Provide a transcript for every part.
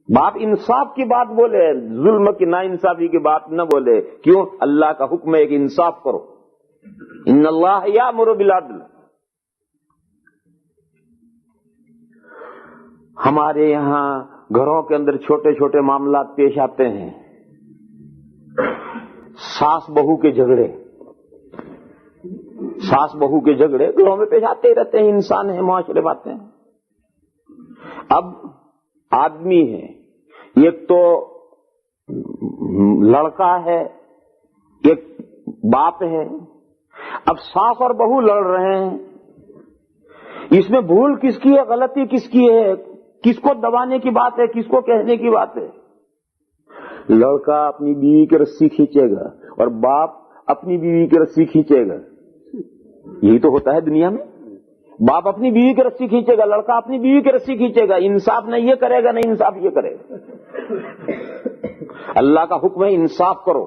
باپ انصاف کی بات بولے، ظلم کی ناانصافی کی بات نہ بولے. کیوں؟ اللہ کا حکم ہے کہ انصاف کرو. ان اللہ یامر بالعدل. ہمارے یہاں گھروں کے اندر چھوٹے چھوٹے معاملات پیش آتے ہیں. ساس بہو کے جھگڑے، ساس بہو کے جھگڑے گھروں میں پیش آتے ہی رہتے ہیں. انسان ہے، معاشرے باتیں ہیں. اب آدمی ہے، ایک تو لڑکا ہے، ایک باپ ہے. اب ساس اور بہو لڑ رہے ہیں. اس میں بھول کس کی ہے، غلطی کس کی ہے، کس کو دبانے کی بات ہے، کس کو کہنے کی بات ہے؟ لڑکا اپنی بیوی کی رسی کھینچے گا اور باپ اپنی بیوی کی رسی کھینچے گا. یہی تو ہوتا ہے دنیا میں. باپ اپنی بیوی کی رسی کھینچے گا، لڑکا اپنی بیوی کی رسی کھینچے گا. انصاف نہ یہ کرے گا، نہ انصاف یہ کرے گا. اللہ کا حکم ہے انصاف کرو.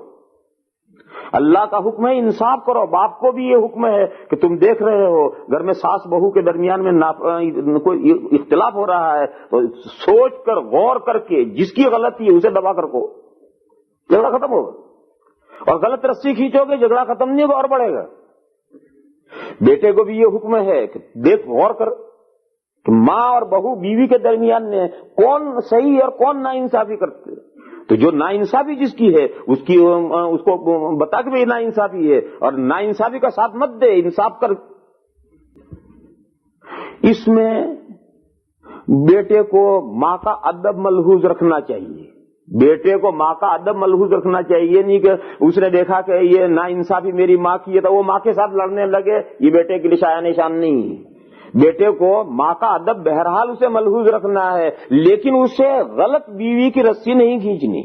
اللہ کا حکم ہے انصاف کرو. باپ کو بھی یہ حکم ہے کہ تم دیکھ رہے ہو گھر میں ساس بہو کے درمیان میں کوئی اختلاف ہو رہا ہے تو سوچ کر غور کر کے جس کی غلطی ہے اسے دبا کر کو جھگڑا ختم ہوگا. اور غلط رسی کھینچو گے جھگڑا ختم نہیں ہوگا اور بڑھے گا. بیٹے کو بھی یہ حکم ہے کہ دیکھ غور کر کہ ماں اور بہو بیوی کے درمیان میں کون صحیح اور کون ناانصافی کرتے. تو جو ناانصافی جس کی ہے اس کو بتا کہ یہ ناانصافی ہے اور ناانصافی کا ساتھ مت دے، انصاف کر. اس میں بیٹے کو ماں کا ادب ملحوظ رکھنا چاہیے. بیٹے کو ماں کا ادب ملحوظ رکھنا چاہیے. نہیں کہ اس نے دیکھا کہ یہ ناانصافی میری ماں کی ہے تو وہ ماں کے ساتھ لڑنے لگے. یہ بیٹے کے لیے شایع نشان نہیں ہے. بیٹے کو ماں کا ادب بہرحال اسے ملحوظ رکھنا ہے، لیکن اسے غلط بیوی کی رسی نہیں کھینچنی.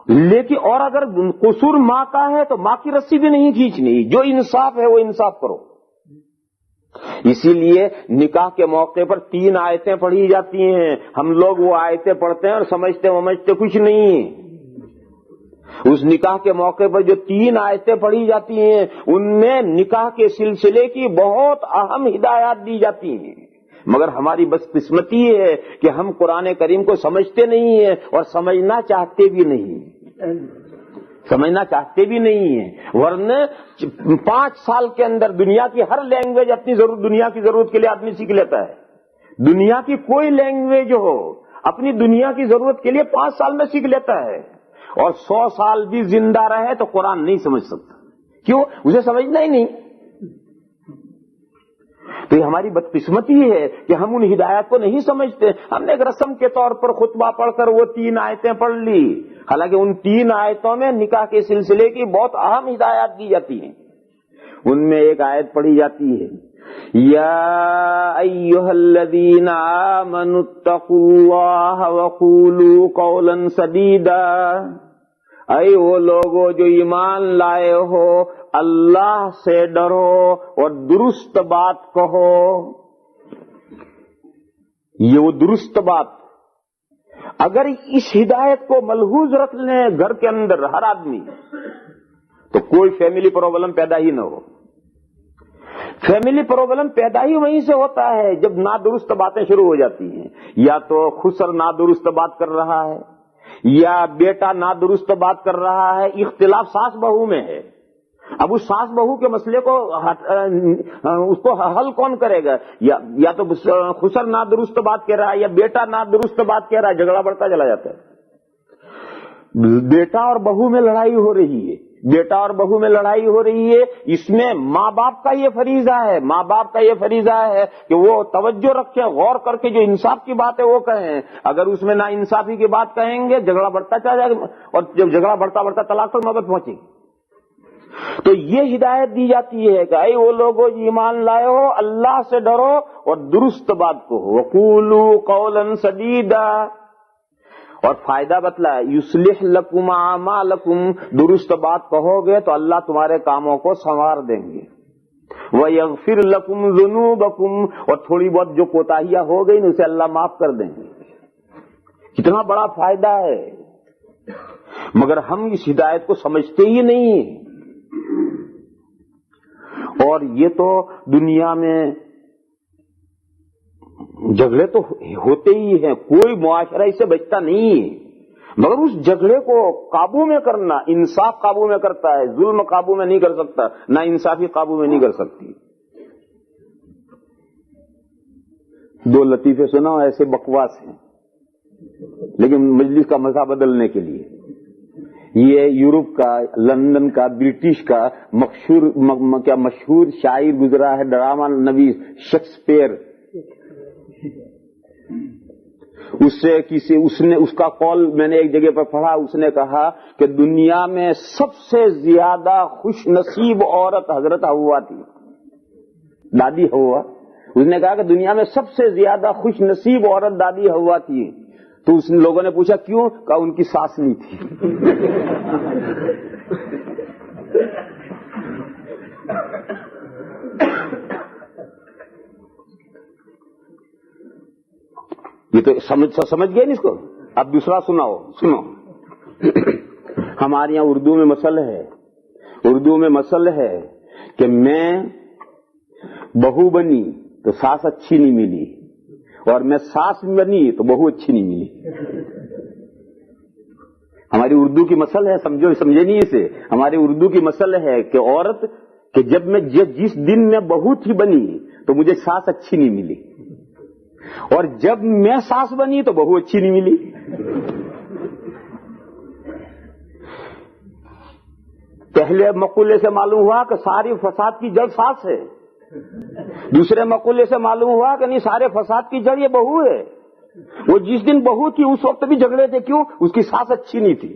لیکن اور اگر قصور ماں کا ہے تو ماں کی رسی بھی نہیں کھینچنی. جو انصاف ہے وہ انصاف کرو. اسی لیے نکاح کے موقع پر 3 آیتیں پڑھی جاتی ہیں. ہم لوگ وہ آیتیں پڑھتے ہیں اور سمجھتے کچھ نہیں. اس نکاح کے موقع پر جو 3 آیتیں پڑھی جاتی ہیں ان میں نکاح کے سلسلے کی بہت اہم ہدایات دی جاتی ہیں. مگر ہماری بدقسمتی ہے کہ ہم قرآن کریم کو سمجھتے نہیں ہیں اور سمجھنا چاہتے بھی نہیں. سمجھنا چاہتے بھی نہیں ہیں. ورنہ 5 سال کے اندر دنیا کی ہر لینگویج اپنی دنیا کی ضرورت کے لیے آدمی سیکھ لیتا ہے. دنیا کی کوئی لینگویج ہو اپنی دنیا کی ضرورت کے لیے 5 سال میں سیکھ لیتا ہے. اور 100 سال بھی زندہ رہے تو قرآن نہیں سمجھ سکتا. کیوں؟ اسے سمجھنا ہی نہیں. تو یہ ہماری بدقسمتی ہے کہ ہم ان ہدایات کو نہیں سمجھتے. ہم نے ایک رسم کے طور پر خطبہ پڑھ کر وہ 3 آیتیں پڑھ لی، حالانکہ ان 3 آیتوں میں نکاح کے سلسلے کی بہت اہم ہدایات دی جاتی ہیں. ان میں ایک آیت پڑھی جاتی ہے، یا ایھا الذین آمنوا اتقوا اللہ وقولوا قولا سدیدا. اے وہ لوگوں جو ایمان لائے ہو، اللہ سے ڈرو اور درست بات کہو. یہ وہ درست بات. اگر اس ہدایت کو ملحوظ رکھ لیں گھر کے اندر ہر آدمی تو کوئی فیملی پرابلم پیدا ہی نہ ہو. فیملی پرابلم پیدا ہی وہیں سے ہوتا ہے جب نادرست باتیں شروع ہو جاتی ہیں. یا تو خسر نادرست بات کر رہا ہے یا بیٹا نادرست بات کر رہا ہے. اختلاف ساس بہو میں ہے. اب اس ساس بہو کے مسئلے کو اس کو حل کون کرے گا؟ یا تو خسر نادرست بات کہہ رہا ہے یا بیٹا نادرست بات کہہ رہا ہے. جھگڑا بڑھتا چلا جاتا ہے. بیٹا اور بہو میں لڑائی ہو رہی ہے. بیٹا اور بہو میں لڑائی ہو رہی ہے. اس میں ماں باپ کا یہ فریضہ ہے، ماں باپ کا یہ فریضہ ہے کہ وہ توجہ رکھیں، غور کر کے جو انصاف کی بات ہے وہ کہیں. اگر اس میں نا انصافی کی بات کہیں گے جھگڑا بڑھتا چلا جائے گا اور جب جھگڑا بڑھتا بڑھتا طلاق پر نوبت پہنچے گی. تو یہ ہدایت دی جاتی ہے کہ اے وہ لوگوں جو ایمان لائے ہو اللہ سے ڈرو اور درست بات کو وقولوا قولا سدیدا. اور فائدہ بتلا ہے، یصلح لکم اعمالکم. درست بات کہو گے تو اللہ تمہارے کاموں کو سنوار دیں گے. ویغفر لکم ذنوبکم. اور تھوڑی بہت جو کوتاہیاں ہو گئی اسے اللہ معاف کر دیں گے. کتنا بڑا فائدہ ہے. مگر ہم اس ہدایت کو سمجھتے ہی نہیں ہیں. اور یہ تو دنیا میں جھگڑے تو ہوتے ہی ہیں، کوئی معاشرہ اس سے بچتا نہیں ہے، مگر اس جھگڑے کو قابو میں کرنا، انصاف قابو میں کرتا ہے، ظلم قابو میں نہیں کر سکتا، نہ انصافی قابو میں نہیں کر سکتی۔ دو لطیفے سنا ایسے بکواس ہیں لیکن مجلس کا مزہ بدلنے کے لیے۔ یہ یورپ کا، لندن کا، برٹش کا مشہور شاعر گزرا ہے، ڈرامہ نویس شیکسپیئر۔ اس کا قول میں نے ایک جگہ پر پڑھا، اس نے کہا کہ دنیا میں سب سے زیادہ خوش نصیب عورت حضرت حوا تھی، دادی حوا۔ اس نے کہا کہ دنیا میں سب سے زیادہ خوش نصیب عورت دادی حوا تھی۔ تو اس لوگوں نے پوچھا کیوں؟ کہا ان کی ساس نہیں تھی۔ یہ تو سمجھ گئے نا اس کو؟ اب دوسرا سنو۔ ہمارے یہاں اردو میں مسئلہ ہے کہ میں بہو بنی تو ساس اچھی نہیں ملی، اور میں ساس بنی تو بہو اچھی نہیں ملی۔ ہماری اردو کی مسئلہ ہے، سمجھے نہیں اسے؟ ہماری اردو کی مسئلہ ہے کہ عورت کہ جب میں جس دن میں بہو تھی بنی تو مجھے ساس اچھی نہیں ملی، اور جب میں ساس بنی تو بہو اچھی نہیں ملی۔ پہلے مقولے سے معلوم ہوا کہ ساری فساد کی جڑ ساس ہے، دوسرے مقولے سے معلوم ہوا کہ نہیں، سارے فساد کی جڑ یہ بہو ہے۔ وہ جس دن بہو تھی اس وقت بھی جھگڑے تھے، کیوں؟ اس کی ساس اچھی نہیں تھی۔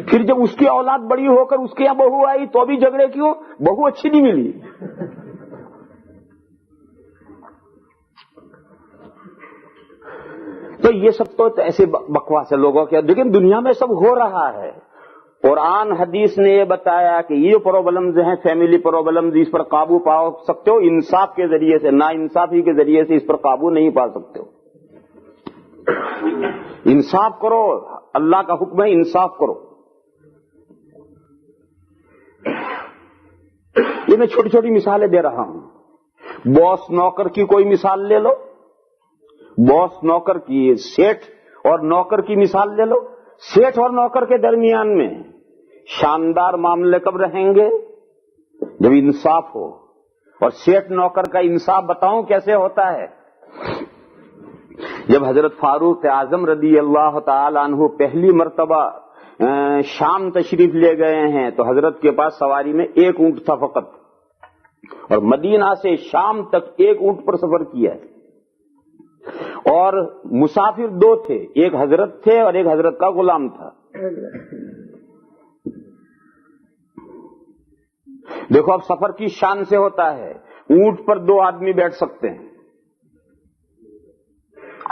پھر جب اس کی اولاد بڑی ہو کر اس کے یہاں بہو آئی تو بھی جھگڑے، کیوں؟ بہو اچھی نہیں ملی۔ تو یہ سب تو ایسے بکواس ہے لوگوں کے، لیکن دنیا میں سب ہو رہا ہے۔ قرآن حدیث نے یہ بتایا کہ یہ پرابلمز ہیں، فیملی پرابلمز، اس پر قابو پا سکتے ہو انصاف کے ذریعے سے، نا انصافی کے ذریعے سے اس پر قابو نہیں پا سکتے ہو۔ انصاف کرو، اللہ کا حکم ہے انصاف کرو۔ یہ میں چھوٹی چھوٹی مثالیں دے رہا ہوں۔ باس نوکر کی کوئی مثال لے لو، باس نوکر کی، سیٹھ اور نوکر کی مثال لے لو۔ سیٹھ اور نوکر کے درمیان میں شاندار معاملے کب رہیں گے؟ جب انصاف ہو۔ اور سیٹھ نوکر کا انصاف بتاؤں کیسے ہوتا ہے؟ جب حضرت فاروق اعظم رضی اللہ تعالی عنہ پہلی مرتبہ شام تشریف لے گئے ہیں تو حضرت کے پاس سواری میں ایک اونٹ تھا فقط، اور مدینہ سے شام تک ایک اونٹ پر سفر کیا ہے، اور مسافر دو تھے، ایک حضرت تھے اور ایک حضرت کا غلام تھا۔ دیکھو اب سفر کی شان سے ہوتا ہے، اونٹ پر دو آدمی بیٹھ سکتے ہیں،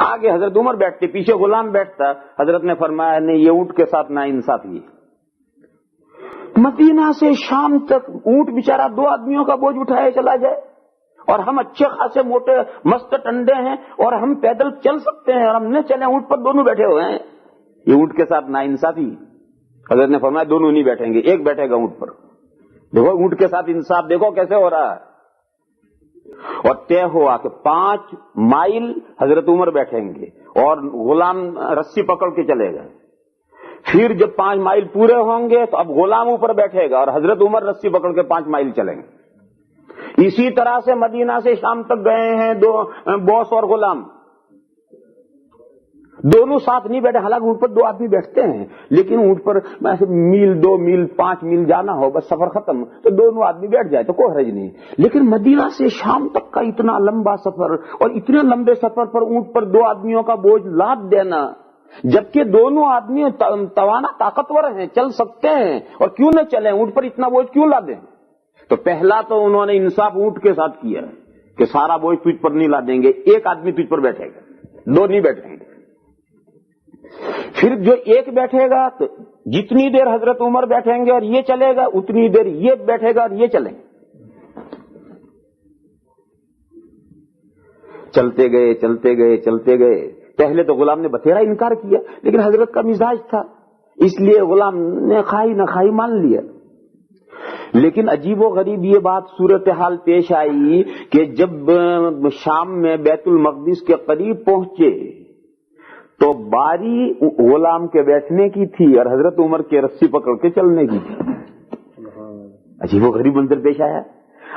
آگے حضرت عمر بیٹھتے، پیچھے غلام بیٹھتا۔ حضرت نے فرمایا نہیں، یہ اونٹ کے ساتھ نا انصافی ہے۔ مدینہ سے شام تک اونٹ بیچارہ دو آدمیوں کا بوجھ اٹھائے چلا جائے، اور ہم اچھے خاصے موٹے مست ٹنڈے ہیں اور ہم پیدل چل سکتے ہیں، اور ہم نے چلے، اونٹ پر دونوں بیٹھے ہوئے ہیں، یہ اونٹ کے ساتھ نا انصافی۔ حضرت نے فرمایا دونوں نہیں بیٹھیں گے، ایک بیٹھے گا اونٹ پر۔ دیکھو اونٹ کے ساتھ انصاف دیکھو کیسے ہو رہا ہے۔ اور طے ہوا کہ 5 مائل حضرت عمر بیٹھیں گے اور غلام رسی پکڑ کے چلے گا۔ پھر جب 5 مائل پورے ہوں گے تو اب غلام اوپر بیٹھے گا اور حضرت عمر رسی پکڑ کے 5 مائل چلیں گے۔ اسی طرح سے مدینہ سے شام تک گئے ہیں دو باس اور غلام، دونوں ساتھ نہیں بیٹھے، حالانکہ اونٹ پر دو آدمی بیٹھتے ہیں، لیکن اونٹ پر میل 2 میل 5 میل جانا ہو، بس سفر ختم تو دونوں آدمی بیٹھ جائے تو کوئی حرج نہیں۔ لیکن مدینہ سے شام تک کا اتنا لمبا سفر، اور اتنے لمبے سفر پر اونٹ پر دو آدمیوں کا بوجھ لاد دینا، جبکہ دونوں آدمی توانا طاقتور ہیں، چل سکتے ہیں، اور کیوں نہ چلیں، اونٹ پر اتنا بوجھ کیوں لادیں؟ تو پہلا تو انہوں نے انصاف اونٹ کے ساتھ کیا کہ سارا بوجھ تجھ پر نہیں لادیں گے، ایک آدمی تجھ پر بیٹھے گا، دو نہیں بیٹھیں گے۔ پھر جو ایک بیٹھے گا تو جتنی دیر حضرت عمر بیٹھیں گے اور یہ چلے گا، اتنی دیر یہ بیٹھے گا اور یہ چلیں گے۔ چلتے گئے چلتے گئے چلتے گئے، پہلے تو غلام نے بتھیرا انکار کیا، لیکن حضرت کا مزاج تھا، اس لیے غلام نے کھائی نہ کھائی مان لیا۔ لیکن عجیب و غریب یہ بات صورتحال پیش آئی کہ جب شام میں بیت المقدس کے قریب پہنچے تو باری غلام کے بیٹھنے کی تھی اور حضرت عمر کے رسی پکڑ کے چلنے کی تھی. عجیب و غریب منظر پیش آیا.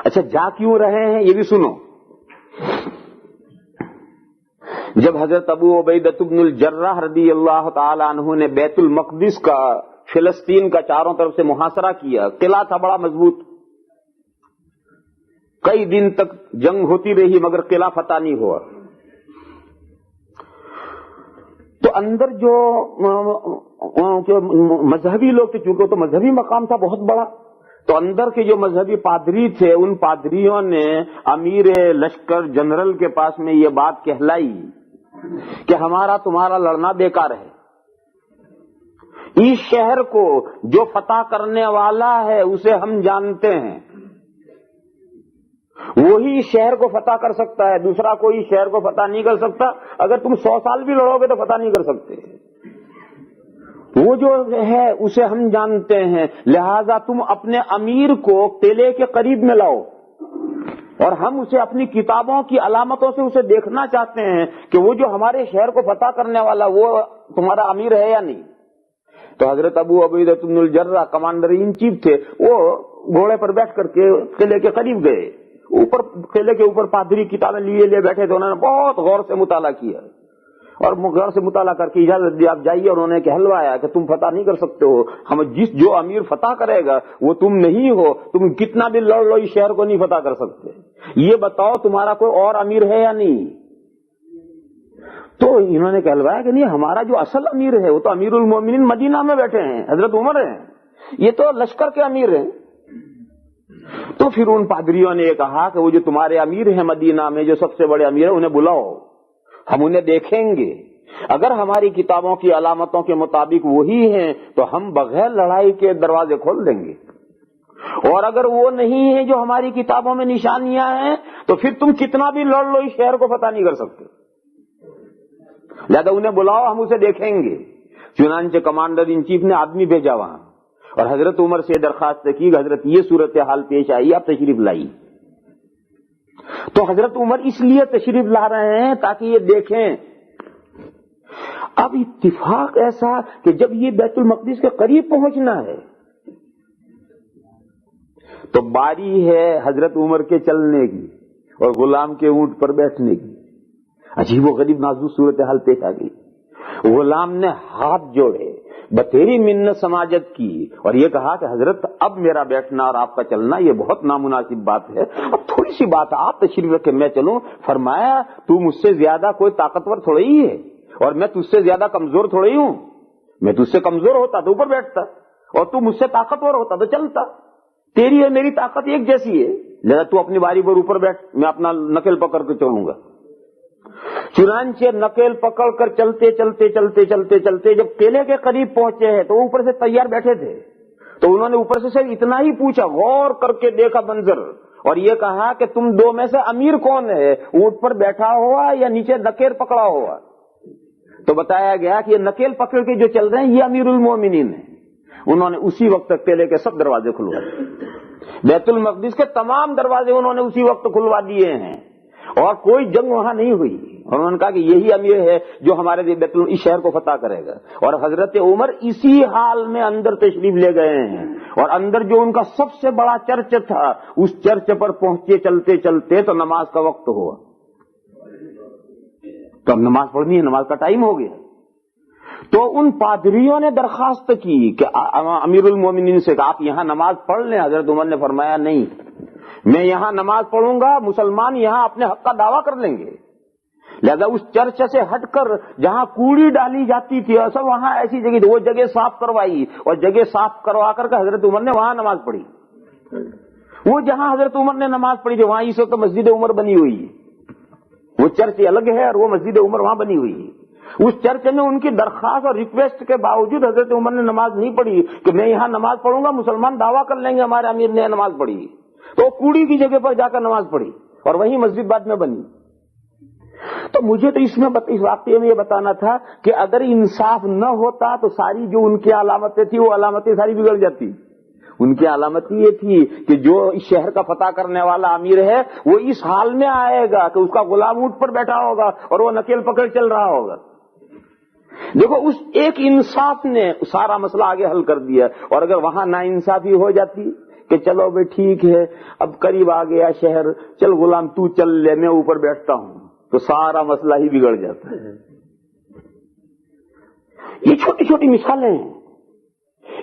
اچھا جا کیوں رہے ہیں یہ بھی سنو. جب حضرت ابو عبیدہ بن الجراح رضی اللہ تعالی عنہ نے بیت المقدس کا فلسطین کا چاروں طرف سے محاصرہ کیا، قلعہ تھا بڑا مضبوط، کئی دن تک جنگ ہوتی رہی مگر قلعہ فتح نہیں ہوا. تو اندر جو مذہبی لوگ تھے، چونکہ تو مذہبی مقام تھا بہت بڑا، تو اندر کے جو مذہبی پادری تھے ان پادریوں نے امیر لشکر جنرل کے پاس میں یہ بات کہلائی کہ ہمارا تمہارا لڑنا بیکار ہے. اس شہر کو جو فتح کرنے والا ہے اسے ہم جانتے ہیں، وہی شہر کو فتح کر سکتا ہے، دوسرا کوئی شہر کو فتح نہیں کر سکتا. اگر تم 100 سال بھی لڑو گے تو فتح نہیں کر سکتے. وہ جو ہے اسے ہم جانتے ہیں، لہذا تم اپنے امیر کو قلعے کے قریب میں لاؤ اور ہم اسے اپنی کتابوں کی علامتوں سے اسے دیکھنا چاہتے ہیں کہ وہ جو ہمارے شہر کو فتح کرنے والا وہ تمہارا امیر ہے یا نہیں. تو حضرت ابو عبیدہ بن الجراح کمانڈر ان چیف تھے، وہ گھوڑے پر بیٹھ کر کے قلعے کے قریب گئے. اوپر قلعے کے اوپر پادری کتابیں لیے بیٹھے تھے، انہوں نے بہت غور سے مطالعہ کیا اور غور سے مطالعہ کر کے اجازت دی آپ جائیے، اور انہوں نے کہلوایا کہ تم فتح نہیں کر سکتے ہو، ہم جو امیر فتح کرے گا وہ تم نہیں ہو، تم کتنا بھی لڑ لو اس شہر کو نہیں فتح کر سکتے. یہ بتاؤ تمہارا کوئی اور امیر ہے یا نہیں؟ تو انہوں نے کہلوایا کہ نہیں، ہمارا جو اصل امیر ہے وہ تو امیر المومنین مدینہ میں بیٹھے ہیں، حضرت عمر ہیں، یہ تو لشکر کے امیر ہیں. تو پھر ان پادریوں نے یہ کہا کہ وہ جو تمہارے امیر ہیں مدینہ میں، جو سب سے بڑے امیر ہیں، انہیں بلاؤ، ہم انہیں دیکھیں گے. اگر ہماری کتابوں کی علامتوں کے مطابق وہی ہیں تو ہم بغیر لڑائی کے دروازے کھول دیں گے، اور اگر وہ نہیں ہیں جو ہماری کتابوں میں نشانیاں ہیں تو پھر تم کتنا بھی لڑ لو اس شہر کو فتح نہیں کر سکتے. لہذا انہیں بلاؤ، ہم اسے دیکھیں گے. چنانچہ کمانڈر ان چیف نے آدمی بھیجا وہاں اور حضرت عمر سے درخواست کی کہ حضرت یہ صورتحال پیش آئی، آپ تشریف لائی. تو حضرت عمر اس لیے تشریف لا رہے ہیں تاکہ یہ دیکھیں. اب اتفاق ایسا کہ جب یہ بیت المقدس کے قریب پہنچنا ہے تو باری ہے حضرت عمر کے چلنے کی اور غلام کے اونٹ پر بیٹھنے کی. عجیب و غریب نازک صورتحال پیش آ گئی. غلام نے ہاتھ جوڑے، بتیری منت سماجت کی اور یہ کہا کہ حضرت اب میرا بیٹھنا اور آپ کا چلنا یہ بہت نامناسب بات ہے، اب تھوڑی سی بات ہے، آپ تشریف رکھیں میں چلوں. فرمایا تو مجھ سے زیادہ کوئی طاقتور تھوڑی ہی ہے اور میں تجھ سے زیادہ کمزور تھوڑی ہوں. میں تجھ سے کمزور ہوتا تو اوپر بیٹھتا اور تو مجھ سے طاقتور ہوتا تو چلتا. تیری اور میری طاقت ایک جیسی ہے، لہذا تو اپنی باری پر اوپر بیٹھ، میں اپنا نکل پکڑ کے چلوں گا. چنانچہ نکیل پکڑ کر چلتے چلتے چلتے چلتے چلتے جب قلعے کے قریب پہنچے ہیں تو اوپر سے تیار بیٹھے تھے، تو انہوں نے اوپر سے صرف اتنا ہی پوچھا، غور کر کے دیکھا منظر اور یہ کہا کہ تم دو میں سے امیر کون ہے، اونٹ پر بیٹھا ہوا یا نیچے نکیل پکڑا ہوا؟ تو بتایا گیا کہ یہ نکیل پکڑ کے جو چل رہے ہیں یہ امیر المومنین ہیں. انہوں نے اسی وقت قلعے کے سب دروازے کھلوا دیے، بیت المقدس کے تمام دروازے انہوں نے اسی وقت کھلوا دیے ہیں اور کوئی جنگ وہاں نہیں ہوئی. اور انہوں نے کہا کہ یہی امیر ہے جو ہمارے اس شہر کو فتح کرے گا. اور حضرت عمر اسی حال میں اندر تشریف لے گئے ہیں اور اندر جو ان کا سب سے بڑا چرچ تھا اس چرچ پر پہنچے چلتے چلتے تو نماز کا وقت ہوا. تو اب نماز پڑھنی ہے، نماز کا ٹائم ہو گیا. تو ان پادریوں نے درخواست کی کہ امیر المومنین سے کہ آپ یہاں نماز پڑھ لیں. حضرت عمر نے فرمایا نہیں، میں یہاں نماز پڑھوں گا، مسلمان یہاں اپنے حق کا دعویٰ کر لیں گے. لہذا اس چرچ سے ہٹ کر جہاں کوڑی ڈالی جاتی تھی سب وہاں ایسی جگہ تھی، وہ جگہ صاف کروائی اور جگہ صاف کروا کر کے حضرت عمر نے وہاں نماز پڑھی. وہ جہاں حضرت عمر نے نماز پڑھی تھی وہاں اس وقت مسجد عمر بنی ہوئی ہے. وہ چرچ الگ ہے اور وہ مسجد عمر وہاں بنی ہوئی ہے. اس چرچ میں ان کی درخواست اور ریکویسٹ کے باوجود حضرت عمر نے نماز نہیں پڑھی کہ میں یہاں نماز پڑھوں گا، مسلمان دعویٰ کر لیں گے ہمارے امیر نے نماز پڑھی. تو کوڑی کی جگہ پر جا کر نماز پڑھی اور وہیں مسجد بعد میں بنی. تو مجھے تو اس واقعے میں یہ بتانا تھا کہ اگر انصاف نہ ہوتا تو ساری جو ان کی علامتیں تھی وہ علامتیں ساری بگڑ جاتی. ان کی علامت یہ تھی کہ جو اس شہر کا فتح کرنے والا امیر ہے وہ اس حال میں آئے گا کہ اس کا غلام اونٹ پر بیٹھا ہوگا اور وہ نکیل پکڑ چل رہا ہوگا. دیکھو اس ایک انصاف نے سارا مسئلہ آگے حل کر دیا. اور اگر وہاں نا انصافی ہو جاتی کہ چلو بھائی ٹھیک ہے اب قریب آ گیا شہر, چل غلام تو چل لے میں اوپر بیٹھتا ہوں, تو سارا مسئلہ ہی بگڑ جاتا ہے. یہ چھوٹی چھوٹی مثالیں ہیں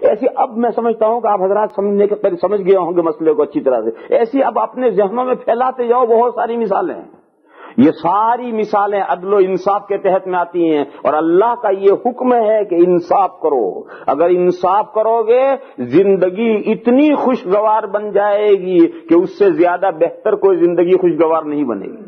ایسی. اب میں سمجھتا ہوں کہ آپ حضرات سمجھ گئے ہوں گے مسئلے کو اچھی طرح سے. ایسی اب اپنے ذہنوں میں پھیلاتے جاؤ, بہت ساری مثالیں ہیں. یہ ساری مثالیں عدل و انصاف کے تحت میں آتی ہیں, اور اللہ کا یہ حکم ہے کہ انصاف کرو. اگر انصاف کرو گے زندگی اتنی خوشگوار بن جائے گی کہ اس سے زیادہ بہتر کوئی زندگی خوشگوار نہیں بنے گی.